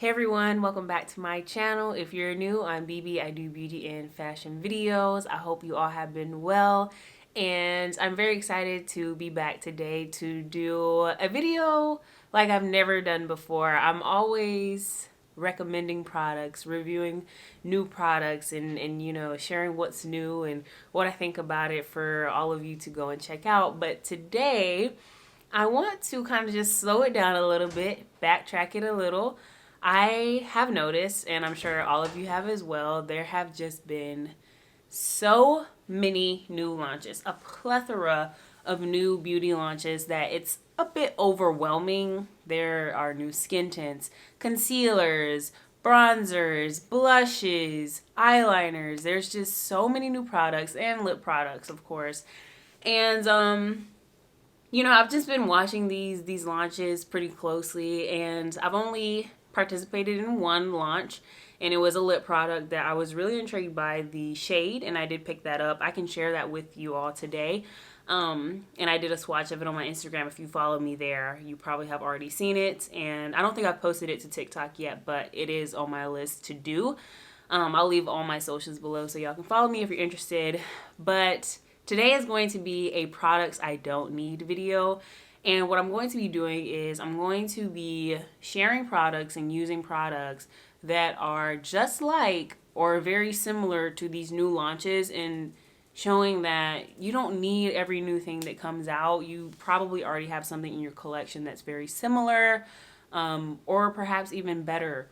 Hey everyone, welcome back to my channel. If you're new, I'm BB. I do beauty and fashion videos. I hope you all have been well, and I'm very excited to be back today to do a video like I've never done before. I'm always recommending products, reviewing new products, and sharing what's new and what I think about it for all of you to go and check out. But today I want to kind of just slow it down a little bit, backtrack it a little. I have noticed, and I'm sure all of you have as well, there have just been so many new launches, a plethora of new beauty launches that it's a bit overwhelming. There are new skin tints, concealers, bronzers, blushes, eyeliners. There's just so many new products and lip products, of course. And I've just been watching these launches pretty closely, and I've only participated in one launch, and it was a lip product that I was really intrigued by the shade, and I did pick that up. I can share that with you all today. And I did a swatch of it on my Instagram. If you follow me there, you probably have already seen it, and I don't think I've posted it to TikTok yet, but it is on my list to do. I'll leave all my socials below so y'all can follow me if you're interested. But today is going to be a products I don't need video. And what I'm going to be doing is I'm going to be sharing products and using products that are just like or very similar to these new launches, and showing that you don't need every new thing that comes out. You probably already have something in your collection that's very similar, or perhaps even better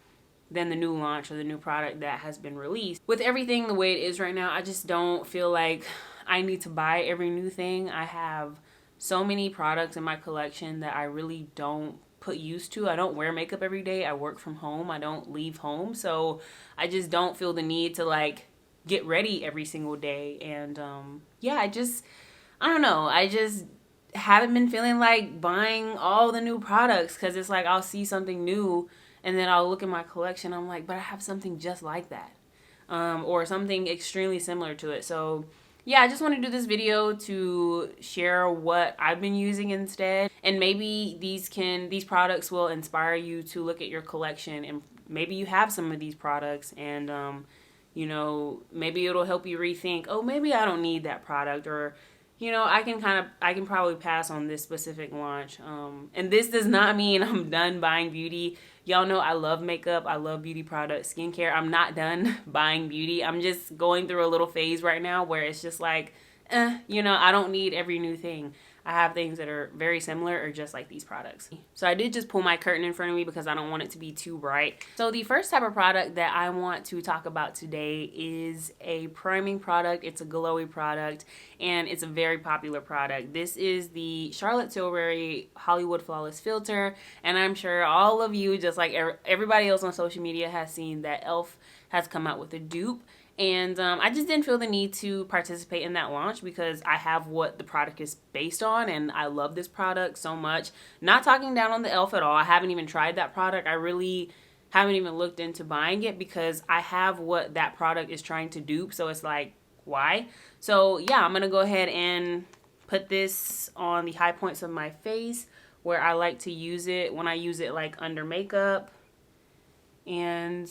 than the new launch or the new product that has been released. With everything the way it is right now, I just don't feel like I need to buy every new thing. I have so many products in my collection that I really don't put use to. I don't wear makeup every day. I work from home. I don't leave home. So I just don't feel the need to like get ready every single day. And I don't know. I just haven't been feeling like buying all the new products, because it's like I'll see something new and then I'll look at my collection. I'm like, but I have something just like that, or something extremely similar to it. So yeah, I just want to do this video to share what I've been using instead, and maybe these products will inspire you to look at your collection, and maybe you have some of these products, and maybe it'll help you rethink, oh, maybe I don't need that product, or I can probably pass on this specific launch. And this does not mean I'm done buying beauty. Y'all know I love makeup. I love beauty products, skincare. I'm not done buying beauty. I'm just going through a little phase right now where it's just like, I don't need every new thing. I have things that are very similar or just like these products. So I did just pull my curtain in front of me because I don't want it to be too bright. So the first type of product that I want to talk about today is a priming product. It's a glowy product, and it's a very popular product. This is the Charlotte Tilbury Hollywood Flawless Filter, and I'm sure all of you, just like everybody else on social media, has seen that e.l.f. has come out with a dupe. And I just didn't feel the need to participate in that launch because I have what the product is based on, and I love this product so much. Not talking down on the e.l.f. at all. I haven't even tried that product. I really haven't even looked into buying it because I have what that product is trying to dupe. So it's like, why? So yeah, I'm going to go ahead and put this on the high points of my face where I like to use it, when I use it like under makeup. And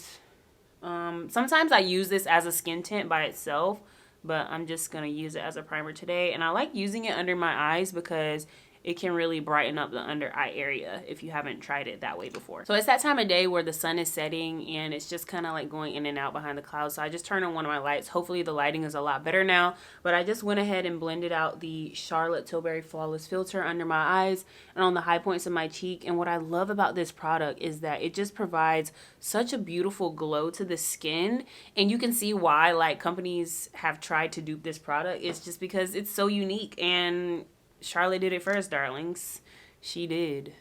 sometimes I use this as a skin tint by itself, but I'm just going to use it as a primer today. And I like using it under my eyes because it can really brighten up the under eye area if you haven't tried it that way before. So it's that time of day where the sun is setting and it's just kind of like going in and out behind the clouds. So I just turned on one of my lights. Hopefully the lighting is a lot better now, but I just went ahead and blended out the Charlotte Tilbury Flawless Filter under my eyes and on the high points of my cheek. And what I love about this product is that it just provides such a beautiful glow to the skin, and you can see why like companies have tried to dupe this product. It's just because it's so unique, and Charlotte did it first, darlings. She did.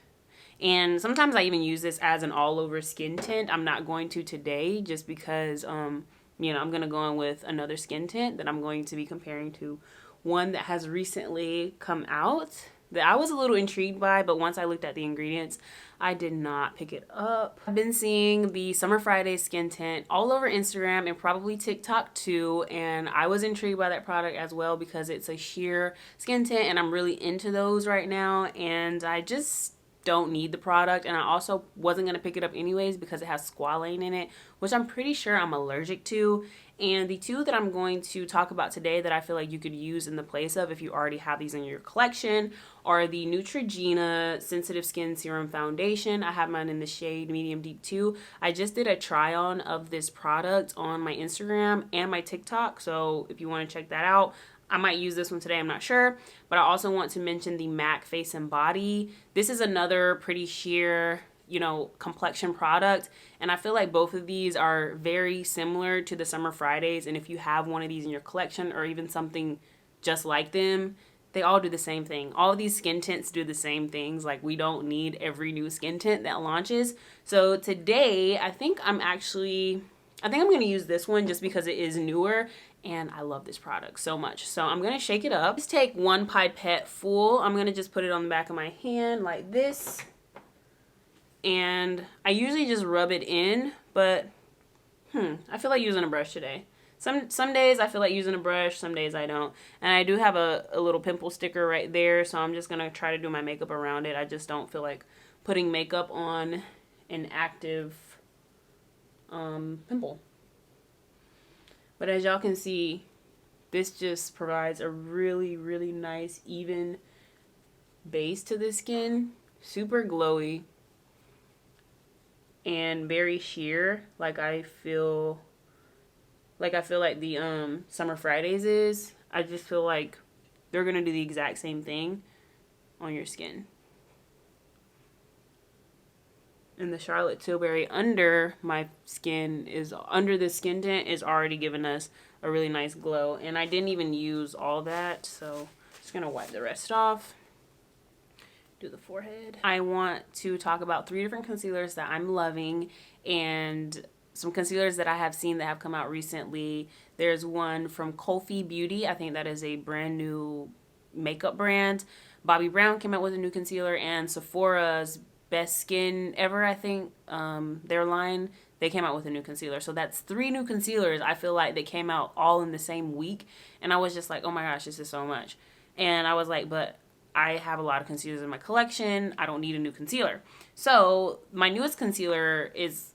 And sometimes I even use this as an all-over skin tint. I'm not going to today just because, I'm going to go in with another skin tint that I'm going to be comparing to one that has recently come out that I was a little intrigued by, but once I looked at the ingredients, I did not pick it up. I've been seeing the Summer Friday skin tint all over Instagram and probably TikTok too, and I was intrigued by that product as well because it's a sheer skin tint and I'm really into those right now, and I just don't need the product, and I also wasn't going to pick it up anyways because it has squalane in it, which I'm pretty sure I'm allergic to. And the two that I'm going to talk about today that I feel like you could use in the place of if you already have these in your collection are the Neutrogena Sensitive Skin Serum Foundation. I have mine in the shade Medium Deep 2. I just did a try on of this product on my Instagram and my TikTok, so if you want to check that out, I might use this one today, I'm not sure. But I also want to mention the MAC Face and Body. This is another pretty sheer, you know, complexion product. And I feel like both of these are very similar to the Summer Fridays. And if you have one of these in your collection or even something just like them, they all do the same thing. All of these skin tints do the same things. Like, we don't need every new skin tint that launches. So today, I think I'm going to use this one just because it is newer. And I love this product so much. So I'm going to shake it up. Just take one pipette full. I'm going to just put it on the back of my hand like this. And I usually just rub it in. But, I feel like using a brush today. Some days I feel like using a brush. Some days I don't. And I do have a little pimple sticker right there. So I'm just going to try to do my makeup around it. I just don't feel like putting makeup on an active pimple. But as y'all can see, this just provides a really, really nice, even base to the skin. Super glowy. And very sheer. Like I feel like the Summer Fridays is. I just feel like they're going to do the exact same thing on your skin. And the Charlotte Tilbury under my skin is, under the skin tint, is already giving us a really nice glow. And I didn't even use all that, so I'm just going to wipe the rest off. Do the forehead. I want to talk about 3 different concealers that I'm loving and some concealers that I have seen that have come out recently. There's one from Kofi Beauty. I think that is a brand new makeup brand. Bobbi Brown came out with a new concealer, and Sephora's Best Skin Ever, I think, their line, they came out with a new concealer. So that's 3 new concealers. I feel like they came out all in the same week. And I was just like, oh my gosh, this is so much. And I was like, but I have a lot of concealers in my collection. I don't need a new concealer. So my newest concealer is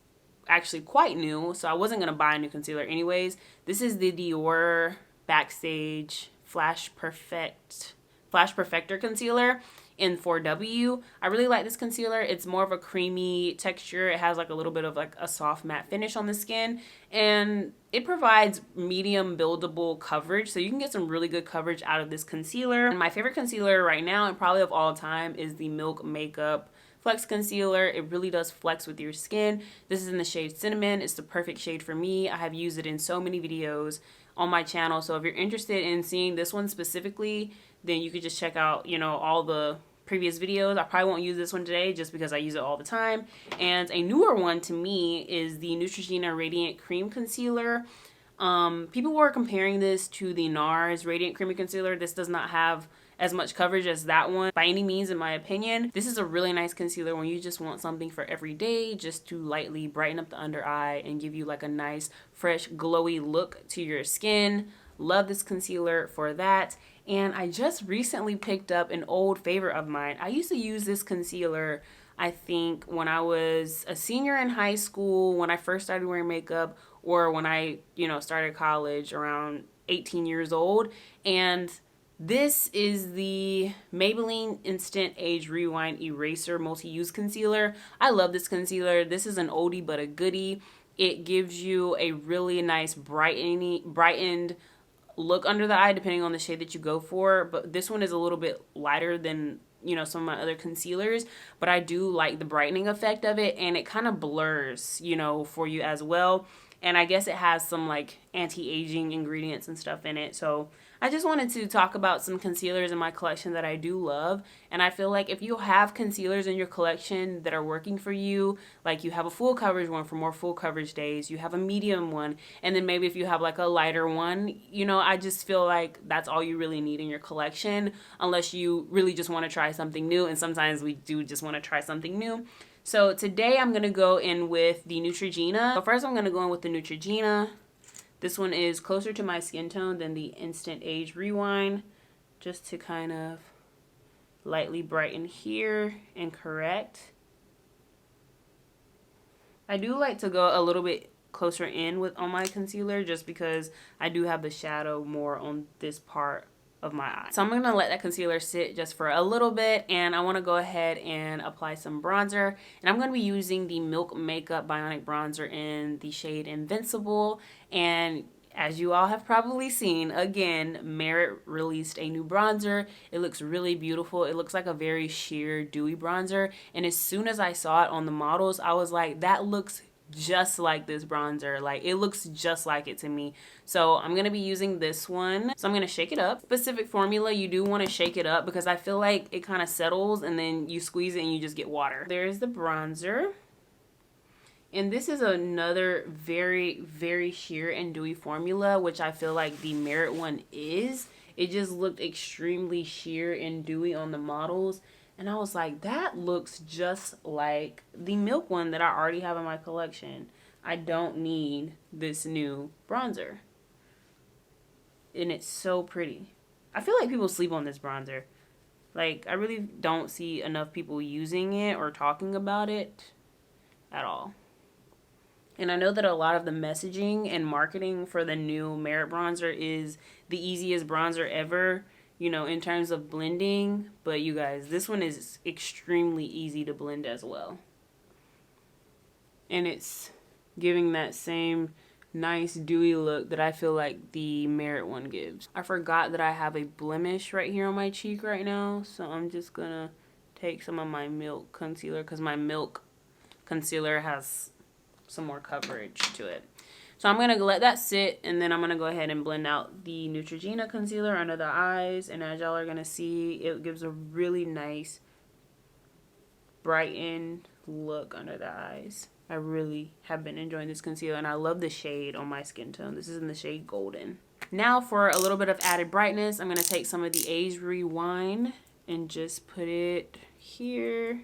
actually quite new. So I wasn't going to buy a new concealer anyways. This is the Dior Backstage Flash Perfector Concealer in 4W. I really like this concealer. It's more of a creamy texture. It has like a little bit of like a soft matte finish on the skin, and it provides medium buildable coverage, so you can get some really good coverage out of this concealer. And my favorite concealer right now and probably of all time is the Milk Makeup Flex Concealer. It really does flex with your skin. This is in the shade Cinnamon. It's the perfect shade for me. I have used it in so many videos on my channel, so if you're interested in seeing this one specifically, then you could just check out, you know, all the previous videos. I probably won't use this one today just because I use it all the time. And a newer one to me is the Neutrogena Radiant Cream Concealer. People were comparing this to the NARS Radiant Creamy Concealer. This does not have as much coverage as that one by any means, in my opinion. This is a really nice concealer when you just want something for every day, just to lightly brighten up the under eye and give you like a nice, fresh, glowy look to your skin. Love this concealer for that. And I just recently picked up an old favorite of mine. I used to use this concealer, I think, when I was a senior in high school, when I first started wearing makeup, or when I, you know, started college around 18 years old. And this is the Maybelline Instant Age Rewind Eraser Multi-Use Concealer. I love this concealer. This is an oldie but a goodie. It gives you a really nice brightened look under the eye depending on the shade that you go for, but this one is a little bit lighter than, you know, some of my other concealers, but I do like the brightening effect of it, and it kind of blurs, you know, for you as well. And I guess it has some like anti-aging ingredients and stuff in it. So I just wanted to talk about some concealers in my collection that I do love. And I feel like if you have concealers in your collection that are working for you, like you have a full coverage one for more full coverage days, you have a medium one, and then maybe if you have like a lighter one, you know, I just feel like that's all you really need in your collection, unless you really just want to try something new. And sometimes we do just want to try something new. So today I'm going to go in with the Neutrogena. So first I'm going to go in with the Neutrogena. This one is closer to my skin tone than the Instant Age Rewind, just to kind of lightly brighten here and correct. I do like to go a little bit closer in with on my concealer just because I do have the shadow more on this part of my eye. So I'm gonna let that concealer sit just for a little bit, and I want to go ahead and apply some bronzer, and I'm gonna be using the Milk Makeup Bionic Bronzer in the shade Invincible. And as you all have probably seen, again, Merit released a new bronzer. It looks really beautiful. It looks like a very sheer, dewy bronzer. And as soon as I saw it on the models, I was like, that looks just like this bronzer. Like, it looks just like it to me. So I'm going to be using this one. So I'm going to shake it up. Specific formula, you do want to shake it up because I feel like it kind of settles and then you squeeze it and you just get water. There's the bronzer. And this is another very, very sheer and dewy formula, which I feel like the Merit one is. It just looked extremely sheer and dewy on the models. And I was like, that looks just like the Milk one that I already have in my collection. I don't need this new bronzer. And it's so pretty. I feel like people sleep on this bronzer. Like, I really don't see enough people using it or talking about it at all. And I know that a lot of the messaging and marketing for the new Merit bronzer is the easiest bronzer ever, you know, in terms of blending. But you guys, this one is extremely easy to blend as well. And it's giving that same nice dewy look that I feel like the Merit one gives. I forgot that I have a blemish right here on my cheek right now. So I'm just gonna take some of my Milk concealer because my Milk concealer has some more coverage to it. So I'm going to let that sit, and then I'm going to go ahead and blend out the Neutrogena concealer under the eyes. And as y'all are going to see, it gives a really nice brightened look under the eyes. I really have been enjoying this concealer, and I love the shade on my skin tone. This is in the shade Golden. Now for a little bit of added brightness, I'm going to take some of the Age Rewind and just put it here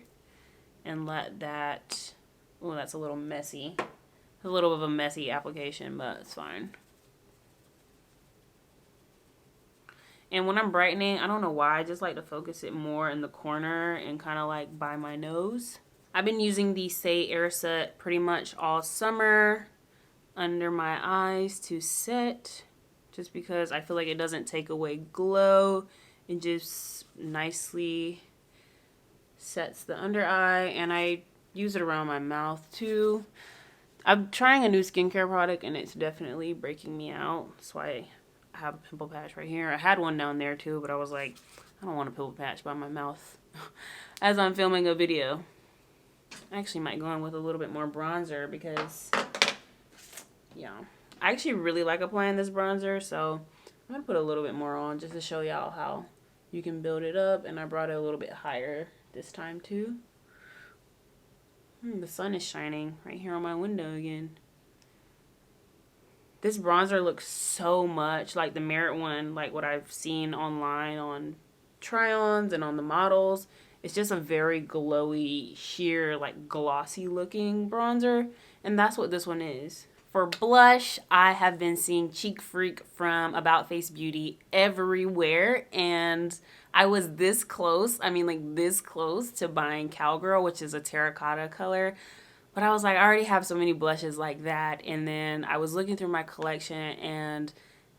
and let that... Oh, that's a little messy. A little bit of a messy application, but it's fine. And when I'm brightening, I don't know why, I just like to focus it more in the corner and kind of like by my nose. I've been using the Saie Air Set pretty much all summer under my eyes to set, just because I feel like it doesn't take away glow. It just nicely sets the under eye, and I use it around my mouth too. I'm trying a new skincare product and it's definitely breaking me out. That's why I have a pimple patch right here. I had one down there too, but I was like, I don't want a pimple patch by my mouth as I'm filming a video. I actually might go in with a little bit more bronzer because, yeah, I actually really like applying this bronzer. So I'm going to put a little bit more on just to show y'all how you can build it up. And I brought it a little bit higher this time too. The sun is shining right here on my window again. This bronzer looks so much like the Merit one, like what I've seen online on try-ons and on the models. It's just a very glowy, sheer, like glossy looking bronzer. And that's what this one is. For blush, I have been seeing Cheek Freak from About Face Beauty everywhere, and I was this close, I mean like this close to buying Cowgirl, which is a terracotta color, but I was like, I already have so many blushes like that. And then I was looking through my collection, and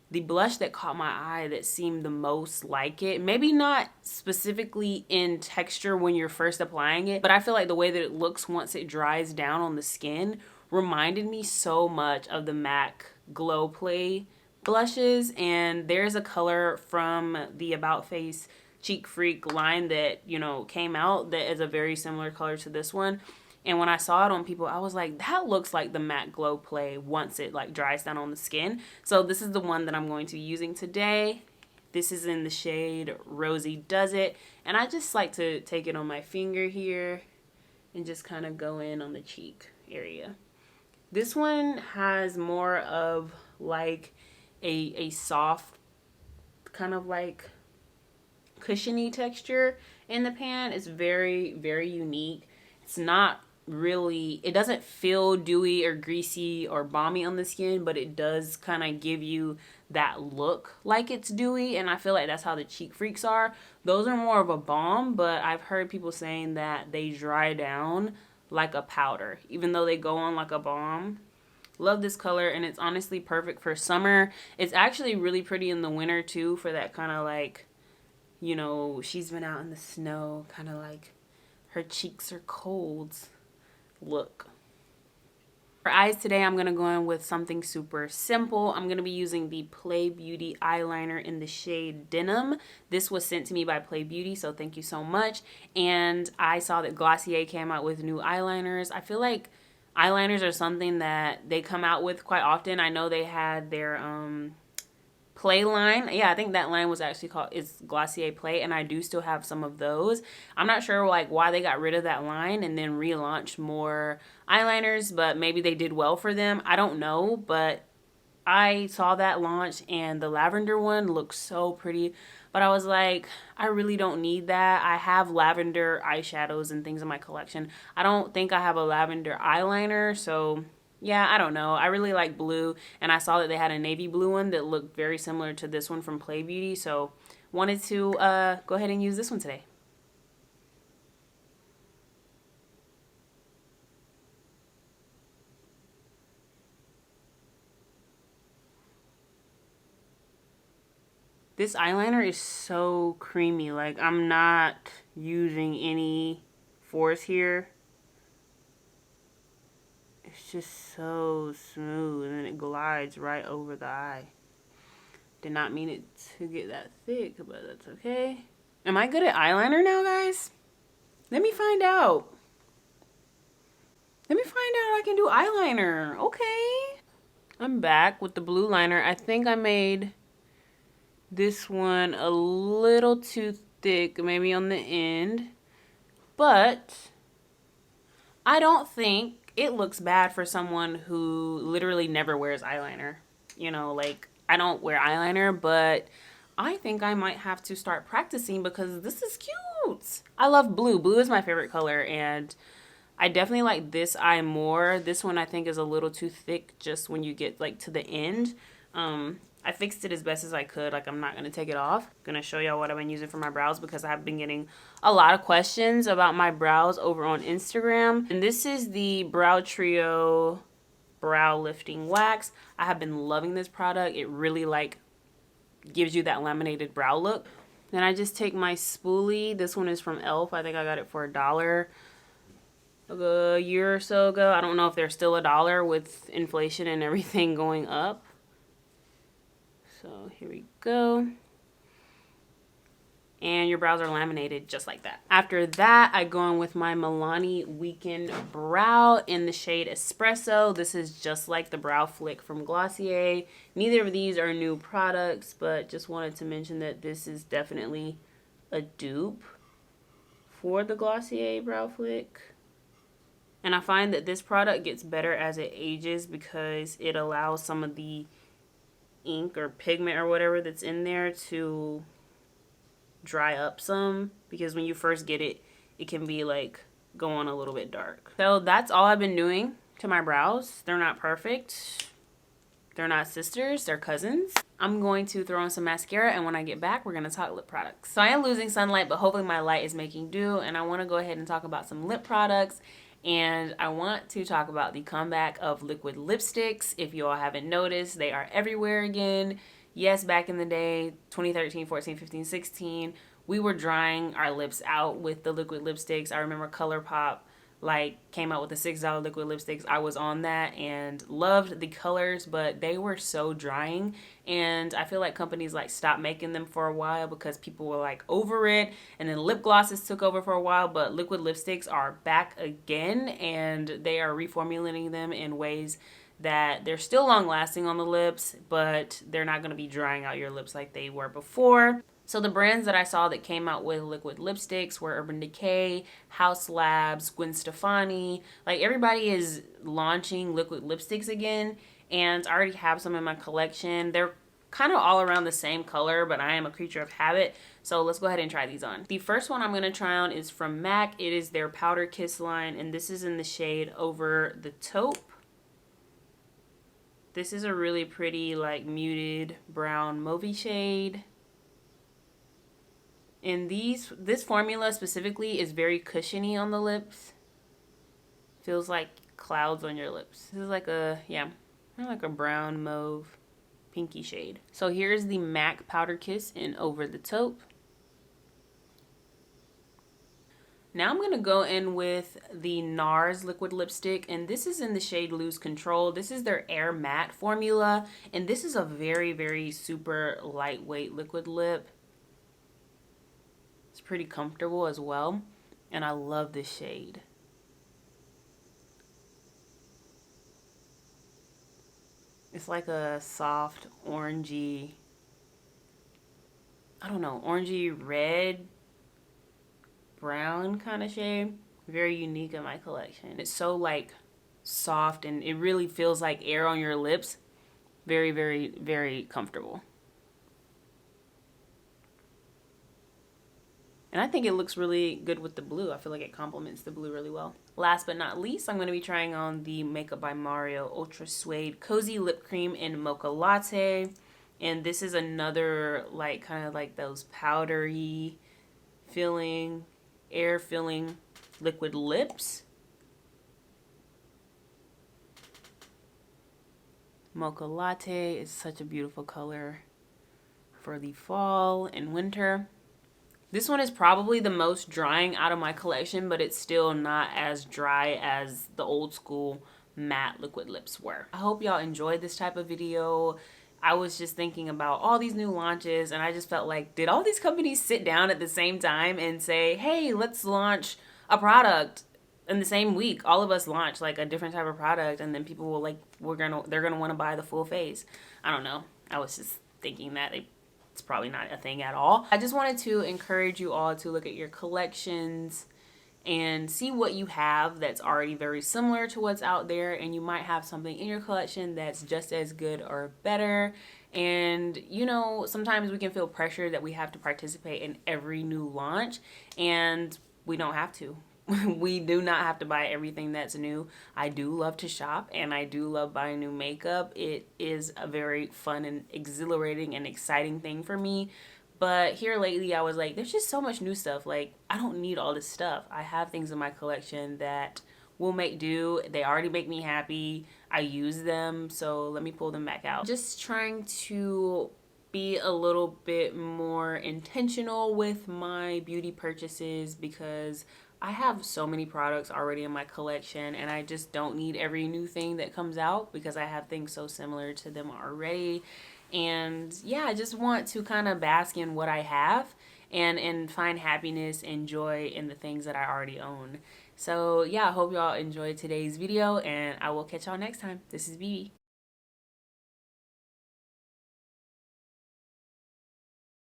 the blush that caught my eye that seemed the most like it, maybe not specifically in texture when you're first applying it, but I feel like the way that it looks once it dries down on the skin reminded me so much of the MAC Glow Play blushes. And there's a color from the About Face Cheek Freak line that, you know, came out that is a very similar color to this one. And when I saw it on people, I was like, that looks like the MAC Glow Play once it like dries down on the skin. So this is the one that I'm going to be using today. This is in the shade Rosie Does It. And I just like to take it on my finger here and just kind of go in on the cheek area. This one has more of like a soft kind of like cushiony texture in the pan. It's very, very unique. It's not really, it doesn't feel dewy or greasy or balmy on the skin, but it does kind of give you that look like it's dewy, and I feel like that's how the Cheek Freaks are. Those are more of a balm, but I've heard people saying that they dry down like a powder, even though they go on like a balm. Love this color, and it's honestly perfect for summer. It's actually really pretty in the winter too, for that kind of like, you know, she's been out in the snow, kind of like her cheeks are cold look. For eyes today, I'm going to go in with something super simple. I'm going to be using the Play Beauty eyeliner in the shade Denim. This was sent to me by Play Beauty, so thank you so much. And I saw that Glossier came out with new eyeliners. I feel like eyeliners are something that they come out with quite often. I know they had their Play line. Yeah, I think that line was actually called, it's Glossier Play, and I do still have some of those. I'm not sure like why they got rid of that line and then relaunched more eyeliners, but maybe they did well for them. I don't know, but I saw that launch and the lavender one looked so pretty, but I was like, I really don't need that. I have lavender eyeshadows and things in my collection. I don't think I have a lavender eyeliner, so yeah, I don't know. I really like blue, and I saw that they had a navy blue one that looked very similar to this one from Play Beauty, so wanted to go ahead and use this one today. This eyeliner is so creamy. Like, I'm not using any force here. It's just so smooth, and it glides right over the eye. Did not mean it to get that thick, but that's okay. Am I good at eyeliner now, guys? Let me find out. Let me find out I can do eyeliner. Okay. I'm back with the blue liner. I think I made this one a little too thick, maybe on the end. But I don't think it looks bad for someone who literally never wears eyeliner. You know, like, I don't wear eyeliner, but I think I might have to start practicing because this is cute. I love blue. Blue is my favorite color, and I definitely like this eye more. This one I think is a little too thick just when you get like to the end. I fixed it as best as I could. Like, I'm not going to take it off. I'm going to show y'all what I've been using for my brows because I've been getting a lot of questions about my brows over on Instagram. And this is the Brow Trio Brow Lifting Wax. I have been loving this product. It really like gives you that laminated brow look. Then I just take my spoolie. This one is from e.l.f. I think I got it for $1 a year or so ago. I don't know if they're still $1 with inflation and everything going up. So here we go. And your brows are laminated just like that. After that, I go in with my Milani Weekend Brow in the shade Espresso. This is just like the Brow Flick from Glossier. Neither of these are new products, but just wanted to mention that this is definitely a dupe for the Glossier Brow Flick. And I find that this product gets better as it ages because it allows some of the ink or pigment or whatever that's in there to dry up some, because when you first get it, it can be like going a little bit dark. So that's all I've been doing to my brows. They're not perfect. They're not sisters, they're cousins. I'm going to throw on some mascara, and when I get back, we're going to talk lip products. So I am losing sunlight, but hopefully my light is making do, and I want to go ahead and talk about some lip products. And I want to talk about the comeback of liquid lipsticks. If you all haven't noticed, they are everywhere again. Yes, back in the day, 2013, 14, 15, 16, we were drying our lips out with the liquid lipsticks. I remember ColourPop came out with the $6 liquid lipsticks. I was on that and loved the colors, but they were so drying, and I feel like companies stopped making them for a while because people were over it, and then lip glosses took over for a while, but liquid lipsticks are back again, and they are reformulating them in ways that they're still long lasting on the lips, but they're not going to be drying out your lips like they were before. So the brands that I saw that came out with liquid lipsticks were Urban Decay, House Labs, Gwen Stefani. Everybody is launching liquid lipsticks again, and I already have some in my collection. They're kind of all around the same color, but I am a creature of habit. So let's go ahead and try these on. The first one I'm going to try on is from MAC. It is their Powder Kiss line, and this is in the shade Over the Taupe. This is a really pretty, like, muted brown mauvey shade. And this formula specifically is very cushiony on the lips. Feels like clouds on your lips. This is like a, yeah, like a brown mauve pinky shade. So here's the MAC Powder Kiss in Over the Taupe. Now I'm going to go in with the NARS liquid lipstick, and this is in the shade Lose Control. This is their Air Matte formula, and this is a very, very super lightweight liquid lip. It's pretty comfortable as well, and I love this shade. It's like a soft orangey, I don't know, orangey red, brown kind of shade. Very unique in my collection. It's so like soft, and it really feels like air on your lips. Very, very, very comfortable. And I think it looks really good with the blue. I feel like it complements the blue really well. Last but not least, I'm going to be trying on the Makeup by Mario Ultra Suede Cozy Lip Cream in Mocha Latte. And this is another, like, kind of like those powdery feeling, air filling liquid lips. Mocha Latte is such a beautiful color for the fall and winter. This one is probably the most drying out of my collection, but it's still not as dry as the old school matte liquid lips were. I hope y'all enjoyed this type of video. I was just thinking about all these new launches, and I just felt like, did all these companies sit down at the same time and say, hey, let's launch a product in the same week? All of us launch like a different type of product, and then people will like, they're gonna want to buy the full face. I don't know. I was just thinking that it's probably not a thing at all. I just wanted to encourage you all to look at your collections and see what you have that's already very similar to what's out there, and you might have something in your collection that's just as good or better. And you know, sometimes we can feel pressure that we have to participate in every new launch, and we don't have to. We do not have to buy everything that's new. I do love to shop, and I do love buying new makeup. It is a very fun and exhilarating and exciting thing for me. But here lately, I was like, there's just so much new stuff. Like, I don't need all this stuff. I have things in my collection that will make do. They already make me happy. I use them, so let me pull them back out. Just trying to be a little bit more intentional with my beauty purchases, because I have so many products already in my collection, and I just don't need every new thing that comes out because I have things so similar to them already. And yeah, I just want to kind of bask in what I have and find happiness and joy in the things that I already own. So yeah, I hope y'all enjoyed today's video, and I will catch y'all next time. This is BB.